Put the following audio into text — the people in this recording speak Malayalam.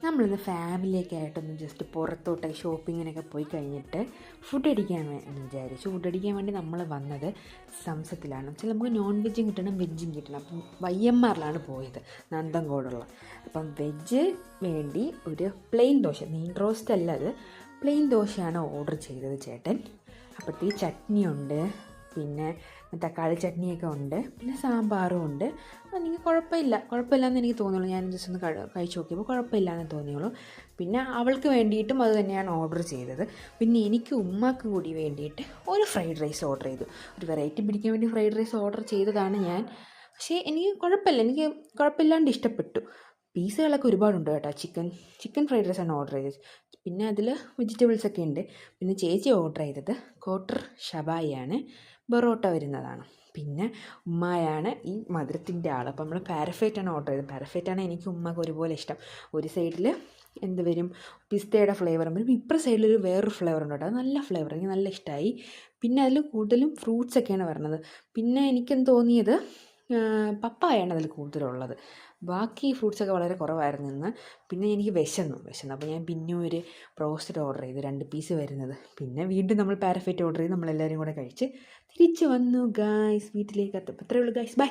നമ്മളിന്ന് ഫാമിലിയൊക്കെ ആയിട്ടൊന്ന് ജസ്റ്റ് പുറത്തോട്ടൊക്കെ ഷോപ്പിങ്ങിനൊക്കെ പോയി കഴിഞ്ഞിട്ട് ഫുഡ് അടിക്കാൻ വിചാരിച്ചു. ഫുഡ് അടിക്കാൻ വേണ്ടി നമ്മൾ വന്നത് സംസത്തിലാണ്. വെച്ചാൽ നമുക്ക് നോൺ വെജും കിട്ടണം വെജും കിട്ടണം. അപ്പം വയ്യന്മാരിലാണ് പോയത്, നന്തൻകോടുള്ള. അപ്പം വെജ് വേണ്ടി ഒരു പ്ലെയിൻ ദോശ, നെയ് റോസ്റ്റ് അല്ല, അത് പ്ലെയിൻ ദോശയാണ് ഓർഡർ ചെയ്തത് ചേട്ടൻ. അപ്പോഴത്തേക്ക് ചട്നിയുണ്ട്, പിന്നെ തക്കാളി ചട്നിയൊക്കെ ഉണ്ട്, പിന്നെ സാമ്പാറും ഉണ്ട്. എനിക്ക് കുഴപ്പമില്ലയെന്ന് എനിക്ക് തോന്നിയുള്ളൂ. ഞാൻ ജസ്റ്റ് ഒന്ന് കഴിച്ച് നോക്കിയപ്പോൾ കുഴപ്പമില്ലയെന്ന് തോന്നിയുള്ളൂ. പിന്നെ അവൾക്ക് വേണ്ടിയിട്ടും അത് തന്നെയാണ് ഓർഡർ ചെയ്തത്. പിന്നെ എനിക്ക് ഉമ്മാക്ക് കൂടി വേണ്ടിയിട്ട് ഒരു ഫ്രൈഡ് റൈസ് ഓർഡർ ചെയ്തു. ഒരു വെറൈറ്റി പിടിക്കാൻ വേണ്ടി ഫ്രൈഡ് റൈസ് ഓർഡർ ചെയ്തതാണ് ഞാൻ. പക്ഷേ എനിക്ക് കുഴപ്പമില്ലാണ്ട് ഇഷ്ടപ്പെട്ടു. പീസുകളൊക്കെ ഒരുപാടുണ്ട് കേട്ടോ. ചിക്കൻ ഫ്രൈഡ് റൈസാണ് ഓർഡർ ചെയ്തത്. പിന്നെ അതിൽ വെജിറ്റബിൾസൊക്കെ ഉണ്ട്. പിന്നെ ചേച്ചി ഓർഡർ ചെയ്തത് ക്വാർട്ടർ ഷവായിയാണ്, ബൊറോട്ട വരുന്നതാണ്. പിന്നെ ഉമ്മായാണ് ഈ മധുരത്തിൻ്റെ ആൾ. അപ്പോൾ നമ്മൾ പാരഫൈറ്റാണ് ഓർഡർ ചെയ്തത്. പാരഫൈറ്റാണ് എനിക്ക് ഉമ്മക്ക് ഒരുപോലെ ഇഷ്ടം. ഒരു സൈഡിൽ എന്ത് വരും, പിസ്തയുടെ ഫ്ലേവറും വരും, ഇപ്പുറ സൈഡിലൊരു വേറൊരു ഫ്ലേവർ ഉണ്ട് കേട്ടോ. അത് നല്ല ഫ്ലേവർ, എനിക്ക് നല്ല ഇഷ്ടമായി. പിന്നെ അതിൽ കൂടുതലും ഫ്രൂട്ട്സൊക്കെയാണ് വരുന്നത്. പിന്നെ എനിക്കെന്ന് തോന്നിയത് പപ്പായാണ് അതിൽ കൂടുതലുള്ളത്. ബാക്കി ഫ്രൂട്ട്സൊക്കെ വളരെ കുറവായിരുന്നു ഇന്ന്. പിന്നെ എനിക്ക് വിശന്നു. അപ്പോൾ ഞാൻ പിന്നെ ഒരു ബ്രോസ്റ്റഡ് ഓർഡർ ചെയ്തു, 2 പീസ് വരുന്നത്. പിന്നെ വീണ്ടും നമ്മൾ പാരഫൈറ്റ് ഓർഡർ ചെയ്ത് നമ്മളെല്ലാവരും കൂടെ കഴിച്ച് തിരിച്ച് വന്നു ഗായ്സ് വീട്ടിലേക്ക്. എത്തപ്പോൾ ഇത്രയേ ഉള്ളൂ ഗായ്സ്, ബൈ.